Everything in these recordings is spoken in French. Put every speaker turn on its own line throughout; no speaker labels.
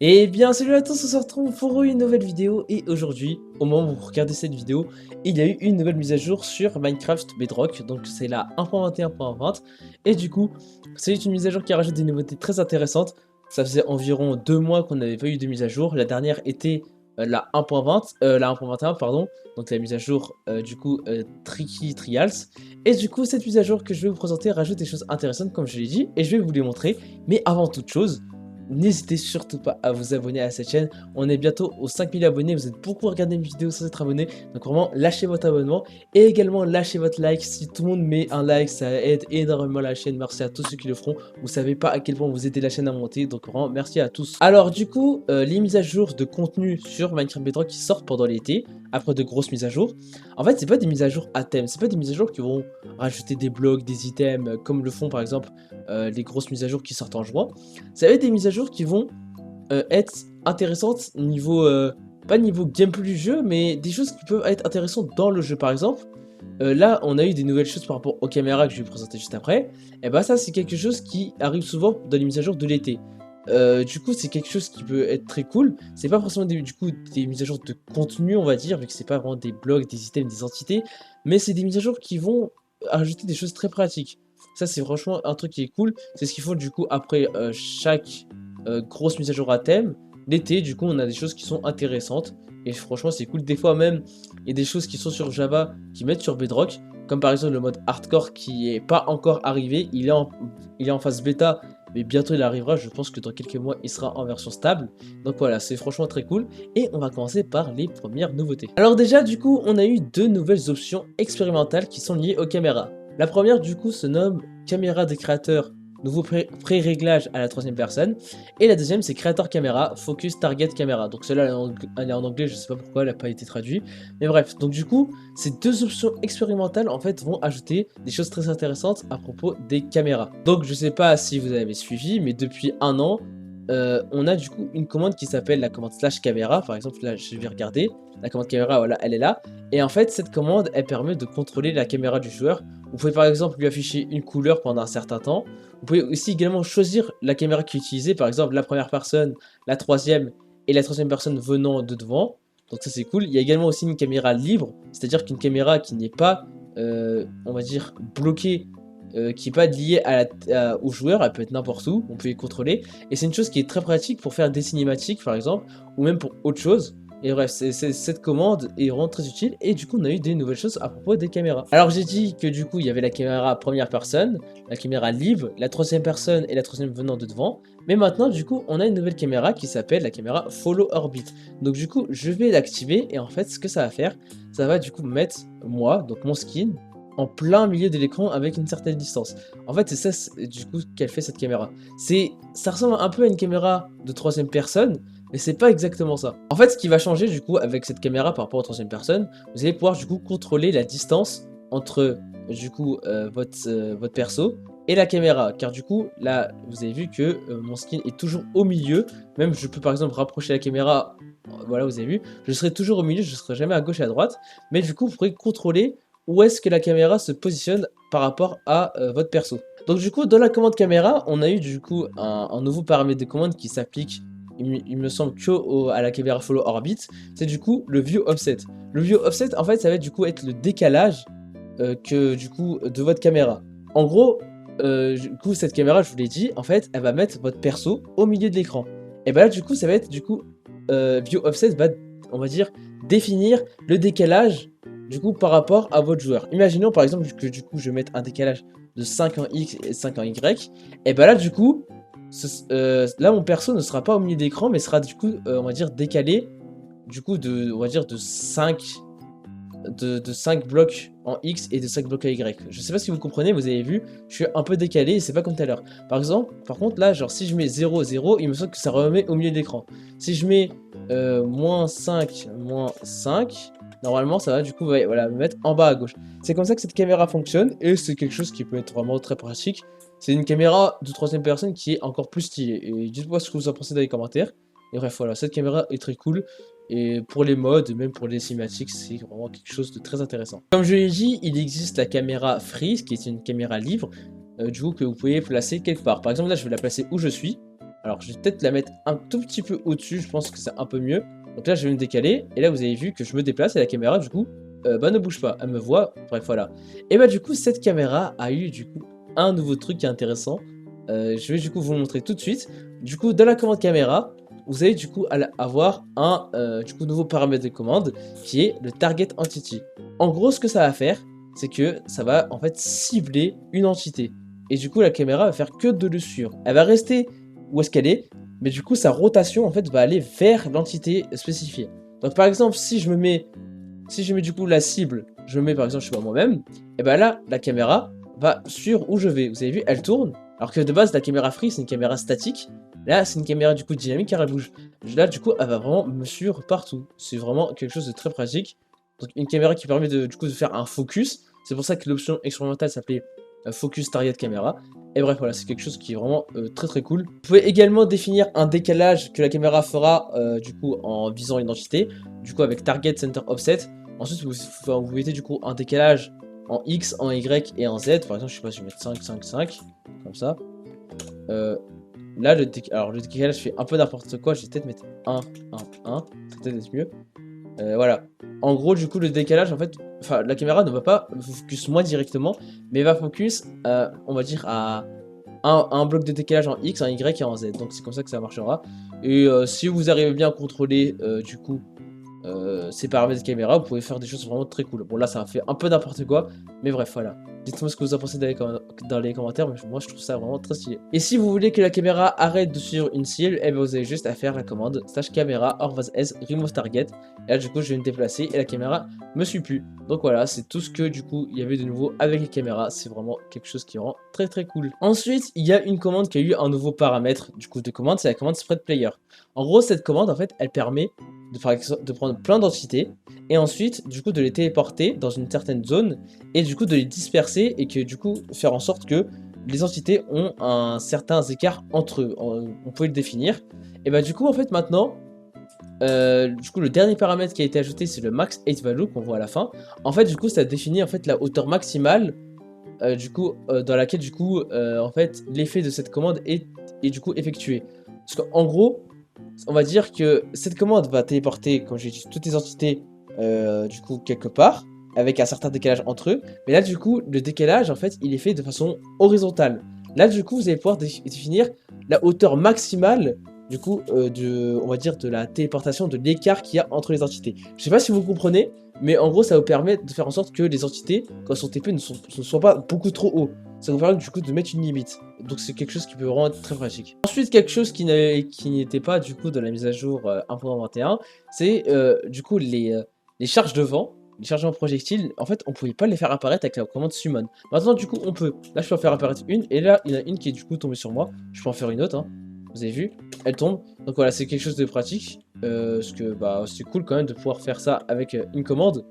Eh bien salut à tous, on se retrouve pour une nouvelle vidéo et aujourd'hui, au moment où vous regardez cette vidéo, il y a eu une nouvelle mise à jour sur Minecraft Bedrock, donc c'est la 1.21.20 et du coup, c'est une mise à jour qui rajoute des nouveautés très intéressantes. Ça faisait environ 2 mois qu'on n'avait pas eu de mise à jour, la dernière était la 1.20, la 1.21 pardon, donc la mise à jour Tricky Trials, et du coup cette mise à jour que je vais vous présenter rajoute des choses intéressantes comme je l'ai dit et je vais vous les montrer, mais avant toute chose, n'hésitez surtout pas à vous abonner à cette chaîne, on est bientôt aux 5000 abonnés, vous êtes beaucoup à regarder mes vidéos sans être abonné, donc vraiment lâchez votre abonnement et également lâchez votre like, si tout le monde met un like ça aide énormément la chaîne, merci à tous ceux qui le feront, vous savez pas à quel point vous aidez la chaîne à monter, donc vraiment merci à tous. Alors du coup, les mises à jour de contenu sur Minecraft Bedrock qui sortent pendant l'été, après de grosses mises à jour, en fait c'est pas des mises à jour à thème, c'est pas des mises à jour qui vont rajouter des blocs, des items, comme le font par exemple les grosses mises à jour qui sortent en juin. Ça va être des mises à jour qui vont être intéressantes niveau, pas niveau gameplay du jeu, mais des choses qui peuvent être intéressantes dans le jeu. Par exemple, là, on a eu des nouvelles choses par rapport aux caméras que je vais vous présenter juste après. Et bah ça, c'est quelque chose qui arrive souvent dans les mises à jour de l'été. Du coup, c'est quelque chose qui peut être très cool. C'est pas forcément des mises à jour de contenu, on va dire, vu que c'est pas vraiment des blogs, des items, des entités, mais c'est des mises à jour qui vont ajouter des choses très pratiques. Ça, c'est franchement un truc qui est cool. C'est ce qu'ils font du coup après chaque grosse mise à jour à thème. L'été, du coup, on a des choses qui sont intéressantes. Et franchement, c'est cool. Des fois même, il y a des choses qui sont sur Java qui mettent sur Bedrock. Comme par exemple le mode hardcore qui est pas encore arrivé. Il est en phase bêta, mais bientôt il arrivera. Je pense que dans quelques mois, il sera en version stable. Donc voilà, c'est franchement très cool. Et on va commencer par les premières nouveautés. Alors déjà, du coup, on a eu deux nouvelles options expérimentales qui sont liées aux caméras. La première, du coup, se nomme caméra des créateurs, nouveau pré-réglage à la troisième personne. Et la deuxième, c'est créateur caméra, focus target caméra. Donc celle-là, elle est en anglais, je sais pas pourquoi, elle n'a pas été traduite. Mais bref, donc du coup, ces deux options expérimentales, en fait, vont ajouter des choses très intéressantes à propos des caméras. Donc je sais pas si vous avez suivi, mais depuis un an, on a du coup une commande qui s'appelle la commande slash caméra. Par exemple, là, je vais regarder. La commande caméra, voilà, elle est là. Et en fait, cette commande, elle permet de contrôler la caméra du joueur. Vous pouvez par exemple lui afficher une couleur pendant un certain temps. Vous pouvez aussi également choisir la caméra qui est utilisée, par exemple la première personne, la troisième et la troisième personne venant de devant. Donc ça c'est cool. Il y a également aussi une caméra libre, c'est-à-dire qu'une caméra qui n'est pas, on va dire, bloquée, qui n'est pas liée au joueur, elle peut être n'importe où, on peut les contrôler. Et c'est une chose qui est très pratique pour faire des cinématiques par exemple, ou même pour autre chose. Et bref, cette commande est vraiment très utile et du coup on a eu des nouvelles choses à propos des caméras. Alors j'ai dit que du coup il y avait la caméra première personne, la caméra libre, la troisième personne et la troisième venant de devant. Mais maintenant du coup on a une nouvelle caméra qui s'appelle la caméra Follow Orbit. Donc du coup je vais l'activer et en fait ce que ça va faire, ça va du coup mettre moi, donc mon skin, en plein milieu de l'écran avec une certaine distance. En fait c'est ça du coup qu'elle fait cette caméra. Ça ressemble un peu à une caméra de troisième personne, mais c'est pas exactement ça. En fait, ce qui va changer du coup avec cette caméra par rapport aux troisième personne, vous allez pouvoir du coup contrôler la distance entre du coup votre perso et la caméra. Car du coup, là, vous avez vu que mon skin est toujours au milieu. Même je peux par exemple rapprocher la caméra, voilà, vous avez vu, je serai toujours au milieu, je ne serai jamais à gauche et à droite. Mais du coup, vous pourrez contrôler où est-ce que la caméra se positionne par rapport à votre perso. Donc du coup, dans la commande caméra, on a eu du coup un nouveau paramètre de commande qui s'applique, il me semble, que à la caméra Follow Orbit, c'est du coup le View Offset. Le View Offset, en fait, ça va du coup être le décalage que du coup de votre caméra. En gros, du coup, cette caméra, je vous l'ai dit, en fait, elle va mettre votre perso au milieu de l'écran. Et bah là, du coup, ça va être du coup View Offset va, on va dire, définir le décalage du coup par rapport à votre joueur. Imaginons par exemple que du coup je mette un décalage de 5 en X et 5 en Y. Et bah là, du coup, là mon perso ne sera pas au milieu d'écran mais sera du coup on va dire décalé du coup on va dire de 5 blocs en X et de 5 blocs à Y. Je sais pas si vous comprenez, vous avez vu, je suis un peu décalé et c'est pas comme tout à l'heure. Par exemple, par contre là, genre si je mets 0, 0, il me semble que ça remet au milieu d'écran. Si je mets moins 5, moins 5, normalement ça va du coup voilà, me mettre en bas à gauche. C'est comme ça que cette caméra fonctionne et c'est quelque chose qui peut être vraiment très pratique. C'est une caméra de troisième personne qui est encore plus stylée. Et dites-moi ce que vous en pensez dans les commentaires. Et bref, voilà, cette caméra est très cool. Et pour les mods, même pour les cinématiques, c'est vraiment quelque chose de très intéressant. Comme je l'ai dit, il existe la caméra Freeze, qui est une caméra libre, du coup, que vous pouvez placer quelque part. Par exemple, là, je vais la placer où je suis. Alors je vais peut-être la mettre un tout petit peu au-dessus, je pense que c'est un peu mieux. Donc là je vais me décaler, et là vous avez vu que je me déplace et la caméra du coup bah, ne bouge pas, elle me voit, bref voilà. Et bah du coup cette caméra a eu du coup un nouveau truc qui est intéressant. Je vais du coup vous le montrer tout de suite. Du coup dans la commande caméra, vous allez du coup avoir un du coup nouveau paramètre de commande qui est le target entity. En gros ce que ça va faire, c'est que ça va en fait cibler une entité. Et du coup la caméra va faire que de le suivre. Elle va rester où est-ce qu'elle est, mais du coup sa rotation en fait va aller vers l'entité spécifiée. Donc par exemple si je mets du coup la cible, je mets par exemple je sais pas moi-même, et ben là la caméra va sur où je vais. Vous avez vu, elle tourne, alors que de base la caméra free c'est une caméra statique. Là c'est une caméra du coup dynamique car elle bouge. Là du coup elle va vraiment me suivre partout. C'est vraiment quelque chose de très pratique. Donc une caméra qui permet du coup de faire un focus. C'est pour ça que l'option expérimentale s'appelait Focus Target Camera. Et bref, voilà, c'est quelque chose qui est vraiment très très cool. Vous pouvez également définir un décalage que la caméra fera du coup en visant une entité, du coup avec Target Center Offset. Ensuite, vous mettez du coup un décalage en X, en Y et en Z. Par exemple, je sais pas, je vais mettre 5, 5, 5, comme ça. Là, alors, le décalage fait un peu n'importe quoi. Je vais peut-être mettre 1, 1, 1. Ça peut-être être mieux. Voilà. En gros, du coup, le décalage, en fait, enfin, la caméra ne va pas vous focus moi directement, mais va focus, on va dire, à un bloc de décalage en X, en Y et en Z. Donc, c'est comme ça que ça marchera. Et si vous arrivez bien à contrôler, du coup, ces paramètres de caméra, vous pouvez faire des choses vraiment très cool. Bon, là, ça a fait un peu n'importe quoi, mais bref, voilà. Dites-moi ce que vous en pensez dans les commentaires, mais moi, je trouve ça vraiment très stylé. Et si vous voulez que la caméra arrête de suivre une cible, eh bien, vous avez juste à faire la commande /caméra /s remove target. Et là, du coup, je vais me déplacer et la caméra me suit plus. Donc voilà, c'est tout ce que, du coup, il y avait de nouveau avec les caméras. C'est vraiment quelque chose qui rend très très cool. Ensuite, il y a une commande qui a eu un nouveau paramètre, du coup, de commande, c'est la commande spread player. En gros, cette commande, en fait, elle permet de prendre plein d'entités et ensuite du coup de les téléporter dans une certaine zone et du coup de les disperser et que du coup faire en sorte que les entités ont un certain écart entre eux. On peut le définir. Et bah du coup en fait maintenant du coup le dernier paramètre qui a été ajouté c'est le max height value qu'on voit à la fin. En fait du coup ça définit en fait la hauteur maximale du coup dans laquelle du coup en fait l'effet de cette commande est du coup effectué. Parce qu'en gros on va dire que cette commande va téléporter, comme j'ai dit, toutes les entités du coup quelque part, avec un certain décalage entre eux. Mais là, du coup, le décalage, en fait, il est fait de façon horizontale. Là, du coup, vous allez pouvoir définir la hauteur maximale, du coup, on va dire, de la téléportation, de l'écart qu'il y a entre les entités. Je sais pas si vous comprenez, mais en gros, ça vous permet de faire en sorte que les entités, quand elles sont TP, ne soient pas beaucoup trop hauts. Ça vous permet du coup de mettre une limite. Donc c'est quelque chose qui peut vraiment être très pratique. Ensuite, quelque chose qui n'était pas du coup dans la mise à jour 1.21, c'est du coup les charges de vent, les chargements projectiles. En fait, on pouvait pas les faire apparaître avec la commande summon. Maintenant, du coup, on peut. Là, je peux en faire apparaître une, et là, il y en a une qui est du coup tombée sur moi. Je peux en faire une autre, hein. Vous avez vu, elle tombe. Donc voilà, c'est quelque chose de pratique. Parce que bah, c'est cool quand même de pouvoir faire ça avec une commande.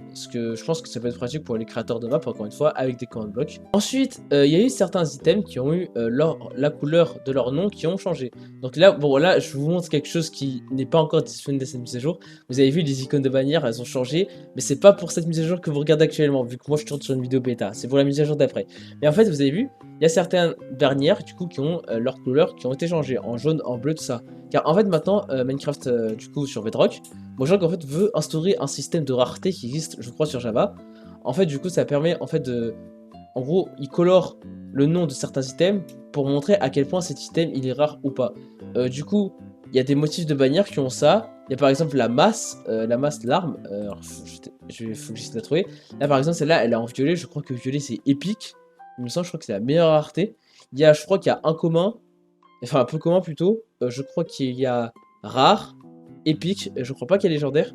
Parce que je pense que ça peut être pratique pour les créateurs de map, encore une fois, avec des command blocks. Ensuite, il y a eu certains items qui ont eu la couleur de leur nom qui ont changé. Donc là, bon, là, je vous montre quelque chose qui n'est pas encore disponible dans cette mise à jour. Vous avez vu, les icônes de bannière, elles ont changé. Mais c'est pas pour cette mise à jour que vous regardez actuellement, vu que moi, je tourne sur une vidéo bêta. C'est pour la mise à jour d'après. Mais en fait, vous avez vu, il y a certaines bannières, du coup, qui ont leurs couleurs qui ont été changées. En jaune, en bleu, tout ça. Car en fait, maintenant, Minecraft, du coup, sur Bedrock, Mojang en fait veut instaurer un système de rareté qui existe, je crois, sur Java. En fait, du coup, ça permet en fait de, en gros, il colore le nom de certains items pour montrer à quel point cet item il est rare ou pas. Du coup, il y a des motifs de bannière qui ont ça. Il y a par exemple la masse l'arme. Faut que j'essaie de la trouver. Là, par exemple, celle-là, elle est en violet. Je crois que violet c'est épique. Il me semble, je crois que c'est la meilleure rareté. Je crois qu'il y a un commun, enfin un peu commun plutôt. Je crois qu'il y a rare, épique, je crois pas qu'il y a légendaire.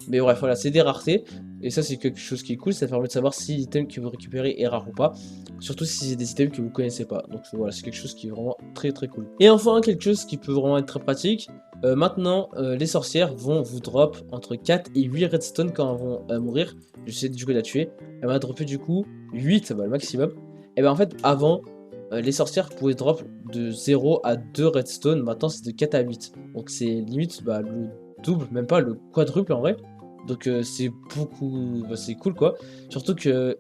Mais bref, voilà, c'est des raretés. Et ça, c'est quelque chose qui est cool. Ça permet de savoir si l'item que vous récupérez est rare ou pas. Surtout si c'est des items que vous connaissez pas. Donc voilà, c'est quelque chose qui est vraiment très très cool. Et enfin, quelque chose qui peut vraiment être très pratique. Maintenant, les sorcières vont vous drop entre 4 et 8 redstone quand elles vont mourir. J'essaie du coup de la tuer. Elle va dropper du coup 8, bah, le maximum. Et ben en fait, avant, les sorcières pouvaient drop de 0 à 2 redstone. Maintenant, c'est de 4 à 8. Donc c'est limite bah, le double, même pas le quadruple en vrai. Donc c'est beaucoup, bah, c'est cool quoi. Surtout que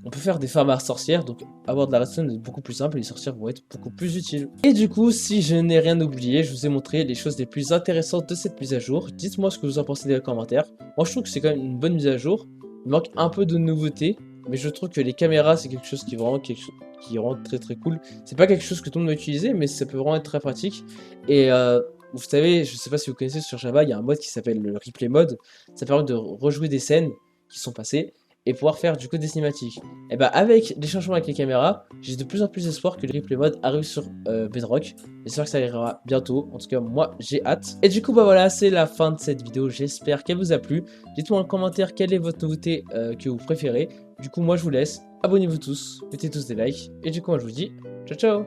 on peut faire des farms sorcières, donc avoir de la redstone est beaucoup plus simple et les sorcières vont être beaucoup plus utiles. Et du coup, si je n'ai rien oublié, je vous ai montré les choses les plus intéressantes de cette mise à jour. Dites-moi ce que vous en pensez dans les commentaires. Moi, je trouve que c'est quand même une bonne mise à jour. Il manque un peu de nouveautés, mais je trouve que les caméras, c'est quelque chose qui est vraiment qui rend très très cool. C'est pas quelque chose que tout le monde va utiliser, mais ça peut vraiment être très pratique. Et vous savez, je sais pas si vous connaissez sur Java, il y a un mode qui s'appelle le replay mode. Ça permet de rejouer des scènes qui sont passées et pouvoir faire du coup des cinématiques. Et bah avec les changements avec les caméras, j'ai de plus en plus d'espoir que le replay mode arrive sur Bedrock. J'espère que ça arrivera bientôt, en tout cas moi j'ai hâte. Et du coup bah voilà, c'est la fin de cette vidéo, j'espère qu'elle vous a plu. Dites-moi en commentaire quelle est votre nouveauté que vous préférez. Du coup moi je vous laisse, abonnez-vous tous, mettez tous des likes, et du coup moi je vous dis ciao ciao.